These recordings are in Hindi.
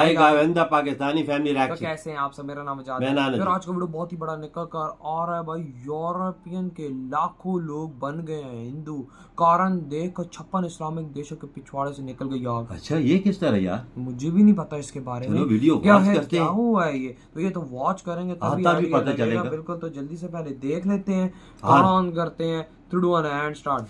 हाय गाइस, पाकिस्तानी फैमिली तो रिएक्शन। कैसे हैं आप सब? मेरा नाम आजाद मेरा नाम है। है। फिर आज का वीडियो बहुत ही बड़ा निकल कर आ रहा है भाई। यूरोपियन के लाखों लोग बन गए हैं हिंदू। कारण देख 56 इस्लामिक देशों के पिछवाड़े से निकल गई आग। अच्छा, ये किस तरह यार? मुझे भी नहीं पता इसके बारे में। चलो वीडियो क्या वॉच है, करते क्या हैं। हुआ है ये? तो ये तो वॉच करेंगे तभी आता भी आइडिया पता लगेगा। चलेगा। बिल्कुल, तो जल्दी से पहले देख लेते हैं। हाँ। ऑन करते हैं 3 2 1 एंड स्टार्ट।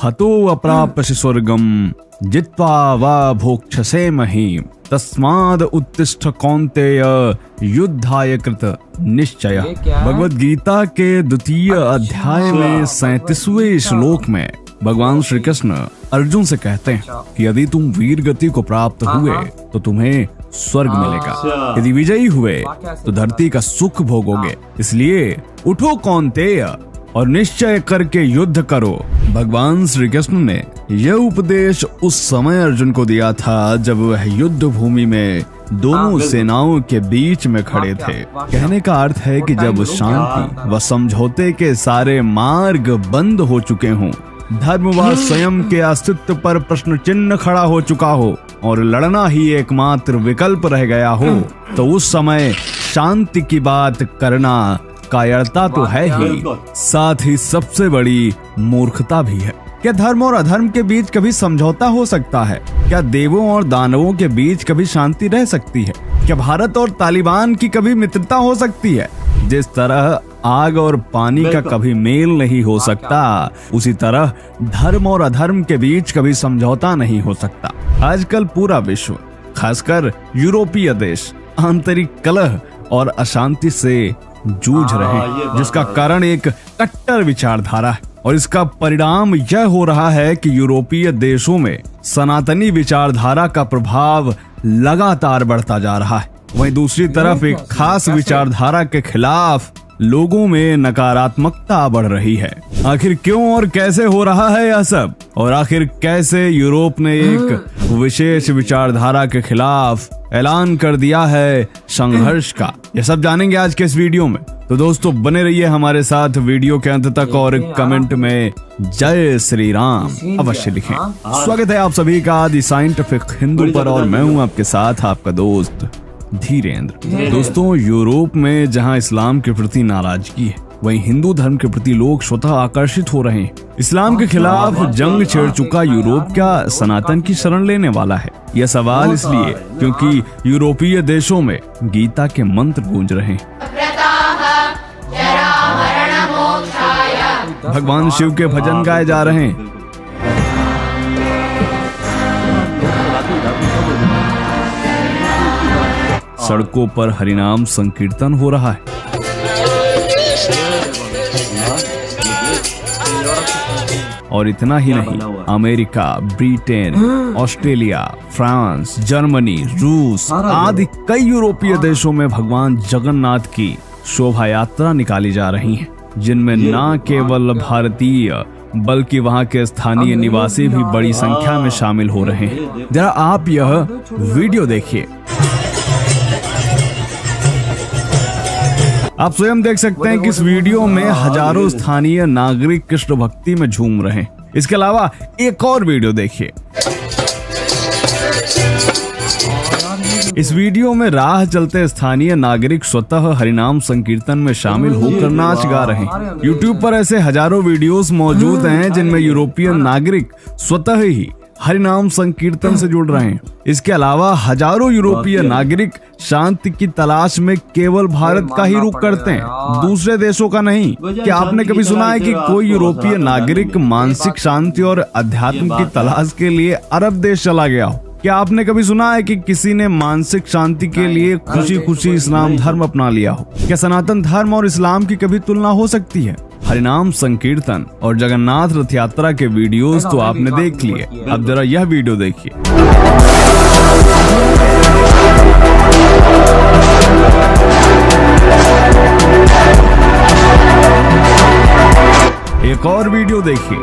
हतो अप्राप्यसि स्वर्गम जित्वा वा भोक्षसे महीम् तस्माद् उत्तिष्ठ कौन्तेय युद्धाय कृत निश्चय। ये क्या है? भगवद गीता के द्वितीय अध्याय में 37वें श्लोक में भगवान श्री कृष्ण अर्जुन से कहते हैं कि यदि तुम वीर गति को प्राप्त हुए तो तुम्हें स्वर्ग मिलेगा, यदि विजयी हुए तो धरती का सुख भोगोगे। इसलिए उठो कौन्तेय और निश्चय करके युद्ध करो। भगवान श्री कृष्ण ने यह उपदेश उस समय अर्जुन को दिया था जब वह युद्ध भूमि में दोनों सेनाओं के बीच में खड़े थे। कहने का अर्थ है कि जब शांति व समझौते के सारे मार्ग बंद हो चुके हों, धर्म व स्वयं के अस्तित्व पर प्रश्न चिन्ह खड़ा हो चुका हो और लड़ना ही एकमात्र विकल्प रह गया हो, तो उस समय शांति की बात करना कायरता तो है ही, साथ ही सबसे बड़ी मूर्खता भी है। क्या धर्म और अधर्म के बीच कभी समझौता हो सकता है? क्या देवों और दानवों के बीच कभी शांति रह सकती है? क्या भारत और तालिबान की कभी मित्रता हो सकती है? जिस तरह आग और पानी का कभी मेल नहीं हो सकता, उसी तरह धर्म और अधर्म के बीच कभी समझौता नहीं हो सकता। आजकल पूरा विश्व, खासकर यूरोपीय देश, आंतरिक कलह और अशांति से जूझ रहे हैं, जिसका कारण एक कट्टर विचारधारा है। और इसका परिणाम यह हो रहा है कि यूरोपीय देशों में सनातनी विचारधारा का प्रभाव लगातार बढ़ता जा रहा है। वहीं दूसरी तरफ एक खास विचारधारा के खिलाफ लोगों में नकारात्मकता बढ़ रही है। आखिर क्यों और कैसे हो रहा है यह सब? और आखिर कैसे यूरोप ने एक विशेष विचारधारा के खिलाफ ऐलान कर दिया है संघर्ष का? यह सब जानेंगे आज के इस वीडियो में। तो दोस्तों बने रहिए हमारे साथ वीडियो के अंत तक और कमेंट में जय श्री राम अवश्य लिखें। स्वागत है आप सभी का दी साइंटिफिक हिंदू पर, और मैं हूं आपके साथ आपका दोस्त धीरेन्द्र। दोस्तों, यूरोप में जहां इस्लाम के प्रति नाराजगी है, वहीं हिंदू धर्म के प्रति लोग स्वतः आकर्षित हो रहे हैं। इस्लाम के खिलाफ जंग छेड़ चुका यूरोप क्या सनातन की शरण लेने वाला है? यह सवाल इसलिए क्योंकि यूरोपीय देशों में गीता के मंत्र गूंज रहे हैं। भगवान शिव के भजन गाए जा रहे हैं। सड़कों पर हरिनाम संकीर्तन हो रहा है। और इतना ही नहीं, America, Britain, Australia, France, Germany, रूस आदि कई यूरोपीय देशों में भगवान जगन्नाथ की शोभा यात्रा निकाली जा रही है, जिनमें न केवल भारतीय बल्कि वहां के स्थानीय निवासी भी बड़ी संख्या में शामिल हो रहे हैं। जरा आप यह वीडियो देखिए। आप स्वयं देख सकते हैं कि इस वीडियो में हजारों स्थानीय नागरिक कृष्ण भक्ति में झूम रहे हैं। इसके अलावा एक और वीडियो देखिए। इस वीडियो में राह चलते स्थानीय नागरिक स्वतः हरिनाम संकीर्तन में शामिल होकर नाच गा रहे हैं। YouTube पर ऐसे हजारों वीडियोस मौजूद हैं जिनमें यूरोपीय नागरिक स्वतः ही हरिनाम संकीर्तन से जुड़ रहे हैं। इसके अलावा हजारों यूरोपीय नागरिक शांति की तलाश में केवल भारत का ही रुख करते हैं, दूसरे देशों का नहीं। क्या आपने कभी सुना है कि कोई यूरोपीय नागरिक मानसिक शांति और अध्यात्म की तलाश के लिए अरब देश चला गया हो? क्या आपने कभी सुना है कि किसी ने मानसिक शांति के लिए खुशी खुशी इस्लाम धर्म अपना लिया हो? क्या सनातन धर्म और इस्लाम की कभी तुलना हो सकती है? हरिनाम संकीर्तन और जगन्नाथ रथ यात्रा के वीडियोस तो आपने देख लिए, अब जरा यह वीडियो देखिए। एक और वीडियो देखिए।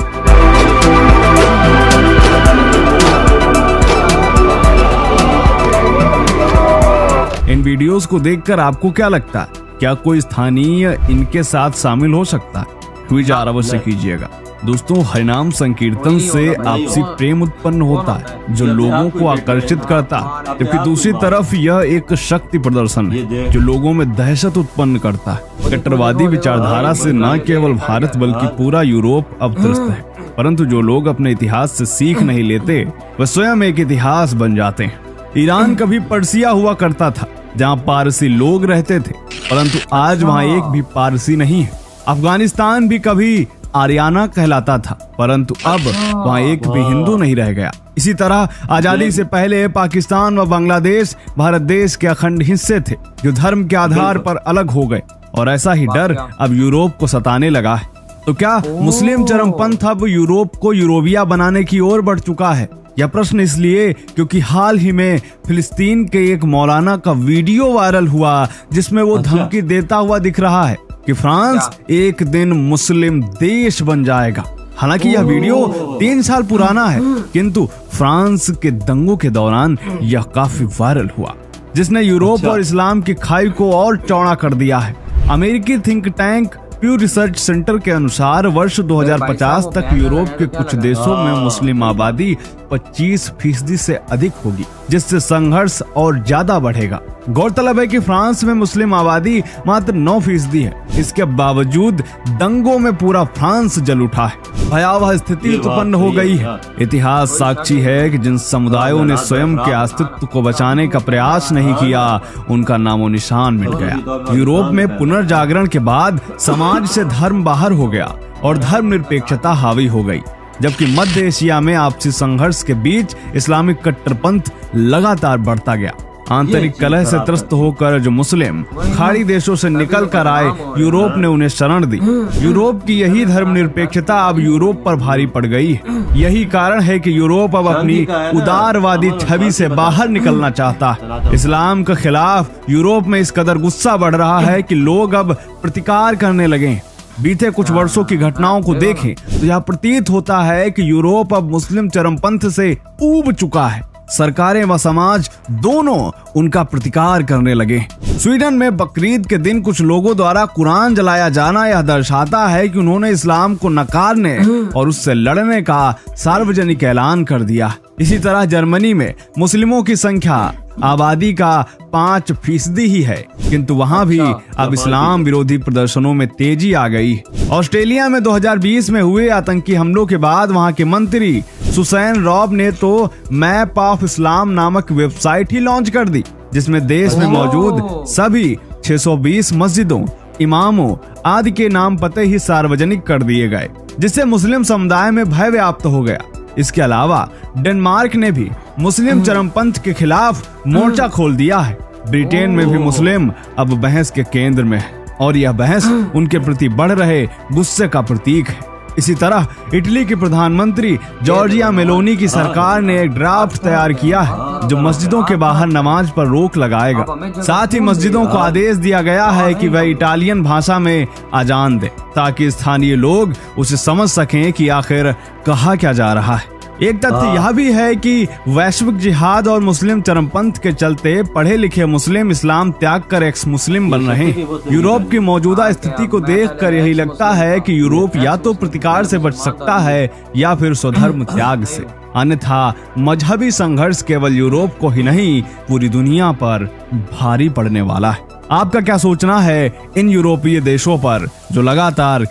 इन वीडियोस को देखकर आपको क्या लगता है, क्या कोई स्थानीय इनके साथ शामिल हो सकता है? विचार अवश्य कीजिएगा। दोस्तों, हरिनाम संकीर्तन से आपसी प्रेम उत्पन्न होता है जो लोगों को आकर्षित करता है, जबकि दूसरी तरफ यह एक शक्ति प्रदर्शन है जो लोगों में दहशत उत्पन्न करता है। कट्टरवादी विचारधारा से न केवल भारत बल्कि पूरा यूरोप अब त्रस्त है, परंतु जो लोग अपने इतिहास से सीख नहीं लेते वह स्वयं एक इतिहास बन जाते हैं। ईरान कभी पर्सिया हुआ करता था जहाँ पारसी लोग रहते थे, परंतु आज वहाँ एक भी पारसी नहीं है। अफगानिस्तान भी कभी आर्याना कहलाता था, परंतु अब वहाँ एक भी हिंदू नहीं रह गया। इसी तरह आजादी से पहले पाकिस्तान व बांग्लादेश भारत देश के अखंड हिस्से थे जो धर्म के आधार पर अलग हो गए, और ऐसा ही डर अब यूरोप को सताने लगा है। तो क्या मुस्लिम चरमपंथ अब यूरोप को यूरोपिया बनाने की ओर बढ़ चुका है? यह प्रश्न इसलिए क्योंकि हाल ही में फिलिस्तीन के एक मौलाना का वीडियो वायरल हुआ जिसमें वो धमकी देता हुआ दिख रहा है कि फ्रांस एक दिन मुस्लिम देश बन जाएगा। हालांकि यह वीडियो 3 साल पुराना है, किंतु फ्रांस के दंगों के दौरान यह काफी वायरल हुआ, जिसने यूरोप और इस्लाम की खाई को और चौड़ा कर दिया है। अमेरिकी थिंक टैंक प्यू रिसर्च सेंटर के अनुसार वर्ष 2050 तक यूरोप के कुछ देशों में मुस्लिम आबादी 25% से अधिक होगी, जिससे संघर्ष और ज्यादा बढ़ेगा। गौरतलब है कि फ्रांस में मुस्लिम आबादी मात्र 9% है। इसके बावजूद दंगों में पूरा फ्रांस जल उठा है, भयावह स्थिति उत्पन्न हो गई है। इतिहास साक्षी है कि जिन समुदायों ने स्वयं के अस्तित्व को बचाने का प्रयास नहीं किया, उनका नामो निशान मिट गया। यूरोप में पुनर्जागरण के बाद समाज से धर्म बाहर हो गया और धर्मनिरपेक्षता हावी हो गई, जबकि मध्य एशिया में आपसी संघर्ष के बीच इस्लामिक कट्टरपंथ लगातार बढ़ता गया। आंतरिक कलह से त्रस्त होकर जो मुस्लिम खाड़ी देशों से निकल कर आए, यूरोप ने उन्हें शरण दी। यूरोप की यही धर्मनिरपेक्षता अब यूरोप पर भारी पड़ गई है। यही कारण है कि यूरोप अब अपनी उदारवादी छवि से बाहर निकलना चाहता है। इस्लाम के खिलाफ यूरोप में इस कदर गुस्सा बढ़ रहा है कि लोग अब प्रतिकार करने लगे। बीते कुछ वर्षों की घटनाओं को देखें तो यह प्रतीत होता है कि यूरोप अब मुस्लिम चरमपंथ से ऊब चुका है। सरकारें व समाज दोनों उनका प्रतिकार करने लगे। स्वीडन में बकरीद के दिन कुछ लोगों द्वारा कुरान जलाया जाना यह दर्शाता है कि उन्होंने इस्लाम को नकारने और उससे लड़ने का सार्वजनिक ऐलान कर दिया। इसी तरह जर्मनी में मुस्लिमों की संख्या आबादी का 5% ही है, किंतु वहां भी अब इस्लाम विरोधी प्रदर्शनों में तेजी आ गई। ऑस्ट्रेलिया में 2020 में हुए आतंकी हमलों के बाद वहां के मंत्री सुसैन रॉब ने तो मैप ऑफ इस्लाम नामक वेबसाइट ही लॉन्च कर दी, जिसमें देश में मौजूद सभी 620 मस्जिदों, इमामों आदि के नाम पते ही सार्वजनिक कर दिए गए, जिससे मुस्लिम समुदाय में भय व्याप्त हो गया। इसके अलावा डेनमार्क ने भी मुस्लिम चरमपंथ के खिलाफ मोर्चा खोल दिया है। ब्रिटेन में भी मुस्लिम अब बहस के केंद्र में है और यह बहस उनके प्रति बढ़ रहे गुस्से का प्रतीक है। इसी तरह इटली के प्रधानमंत्री जॉर्जिया मेलोनी की सरकार ने एक ड्राफ्ट तैयार किया है जो मस्जिदों के बाहर नमाज पर रोक लगाएगा। साथ ही मस्जिदों को आदेश दिया गया है कि वह इटालियन भाषा में अजान दे, ताकि स्थानीय लोग उसे समझ सकें कि आखिर कहा क्या जा रहा है। एक तथ्य यह भी है कि वैश्विक जिहाद और मुस्लिम चरमपंथ के चलते पढ़े लिखे मुस्लिम इस्लाम त्याग कर एक्स मुस्लिम बन रहे हैं। यूरोप की मौजूदा स्थिति को देखकर यही लगता है कि यूरोप या तो प्रतिकार से बच सकता है या फिर स्वधर्म त्याग से, अन्यथा मजहबी संघर्ष केवल यूरोप को ही नहीं पूरी दुनिया पर भारी पड़ने वाला है। आपका क्या सोचना है इन यूरोपीय देशों पर जो लगातार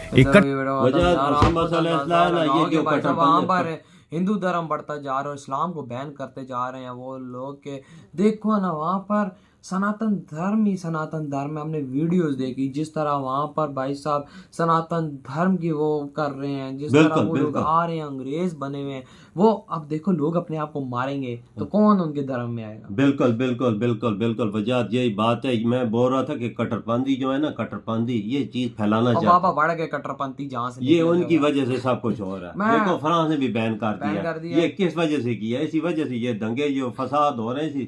हिंदू धर्म बढ़ता जा रहा है, इस्लाम को बैन करते जा रहे हैं वो लोग के देखो ना वहाँ पर सनातन धर्म ही सनातन धर्म में हमने वीडियोस देखी जिस तरह वहाँ पर भाई साहब सनातन धर्म की वो कर रहे हैं, जिस तरह वो लोग आ रहे हैं अंग्रेज बने हुए हैं। वो अब देखो लोग अपने आप को मारेंगे तो कौन उनके धर्म में आएगा। बिल्कुल बिल्कुल बिल्कुल बिल्कुल वजाहत यही बात है। मैं बोल रहा था कि कट्टरपंथी जो है ना, कट्टरपंथी ये चीज फैलाना चाहते हैं। बाबा बढ़ गए कट्टरपंथी जहाँ से ये उनकी वजह से सब कुछ हो रहा है। देखो फ्रांस ने भी बैन कर दिया। ये किस वजह से किया? इसी वजह से ये दंगे जो फसाद हो रहे हैं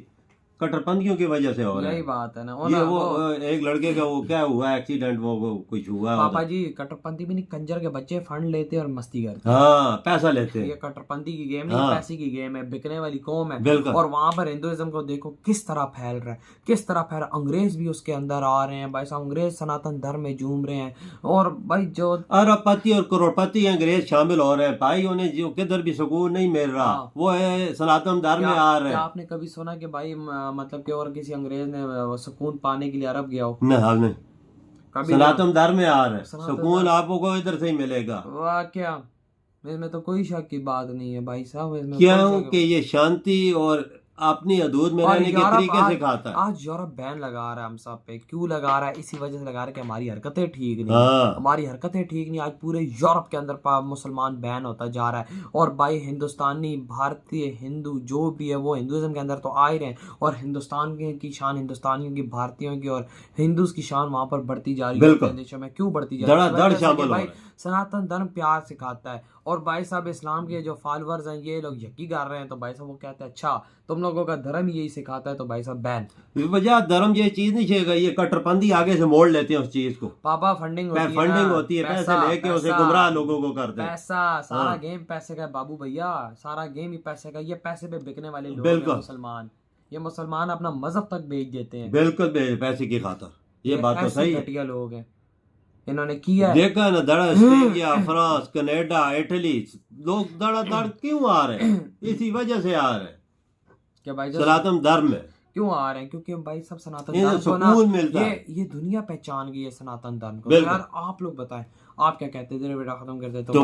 कट्टरपंथियों की वजह से हो रहा यही है। बात है ना। ये वो एक लड़के का वो क्या हुआ एक्सीडेंट, वो कुछ हुआ पापा जी कट्टरपंथी भी नहीं, कंजर के बच्चे फंड लेते और मस्ती करते। हाँ पैसा लेते ये हैं। कट्टरपंथी की गेम नहीं, हाँ। पैसे की गेम है, बिकने वाली कौम है। बिल्कुल। और वहां पर हिंदुइज्म को देखो किस तरह फैल रहा है, किस तरह फैल रहा है। अंग्रेज भी उसके अंदर आ रहे हैं भाई साहब, अंग्रेज सनातन धर्म में झूम रहे हैं। और भाई जो अरबपति और करोड़पति अंग्रेज शामिल हो रहे हैं भाई, उन्हें जो किधर भी सुकून नहीं मिल रहा, हाँ। वो है सनातन धर्म में आ रहे क्या हैं। आपने कभी सुना कि भाई मतलब कि और किसी अंग्रेज ने सुकून पाने के लिए अरब गया हो? नहीं, कभी सनातन धर्म में आ रहे हैं, सनातन सुकून आपको इधर से ही मिलेगा। वाह, क्या इसमें तो कोई शक की बात नहीं है भाई साहब, इसमें कोई शक क्योंकि ये शांति और अपनी हदूद में और रहने के यूरोप तरीके सिखाता है। आज यूरोप बैन लगा रहा है हम सब पे। क्यों लगा रहा है? इसी वजह से लगा रहा है कि हमारी हरकतें ठीक नहीं। हाँ। हमारी हरकतें ठीक नहीं। आज पूरे यूरोप के अंदर मुसलमान बैन होता जा रहा है। और भाई हिंदुस्तानी, भारतीय, हिंदू जो भी है वो हिंदुइज्म के अंदर तो आ ही रहे हैं। और हिंदुस्तान की शान, हिंदुस्तानियों की, भारतीयों की और हिंदूज की शान वहां पर बढ़ती जा रही है। बिल्कुल। अपने देशों में क्यों बढ़ती जा रही है? धड़ाधड़ वजह से कि शामिल हो भाई रहे हैं। सनातन धर्म प्यार सिखाता है। और भाई साहब इस्लाम के जो फॉलोअर्स हैं ये लोग यकी कर रहे हैं, तो भाई साहब वो कहते हैं अच्छा तुम लोगों का धर्म ही यही सिखाता है, तो भाई साहब बैन। वजह धर्म ये चीज नहीं छेगा, ये कट्टरपंथी आगे से मोड़ लेते हैं उस चीज को। पापा फंडिंग होती है ना, फंडिंग होती है, पैसे लेके उसे गुमराह लोगों को करते हैं। पैसा सारा हाँ। गेम पैसे का है बाबू भैया, सारा गेम ही पैसे का। ये पैसे पे बिकने वाले लोग बिल्कुल। हैं मुसलमान। ये मुसलमान अपना मजहब तक बेच देते हैं। बिल्कुल पैसे की खातर, ये बात तो ऐसे सही है। घटिया लोग हैं, इन्होंने किया है। देखा ना धड़ा ऑस्ट्रेलिया, फ्रांस, कनाडा, इटली, लोग धड़ाधड़ क्यों आ रहे हैं? इसी वजह से आ रहे हैं, क्या भाई सनातन धर्म में क्यों आ रहे हैं? क्योंकि भाई सब सनातन ये धर्म को ना, सुकून मिलता है। ये दुनिया पहचान गई है सनातन धर्म को। बिल्कुल। यार आप लोग बताएं, आप क्या कहते हैं? जरा बेटा खत्म कर देते तो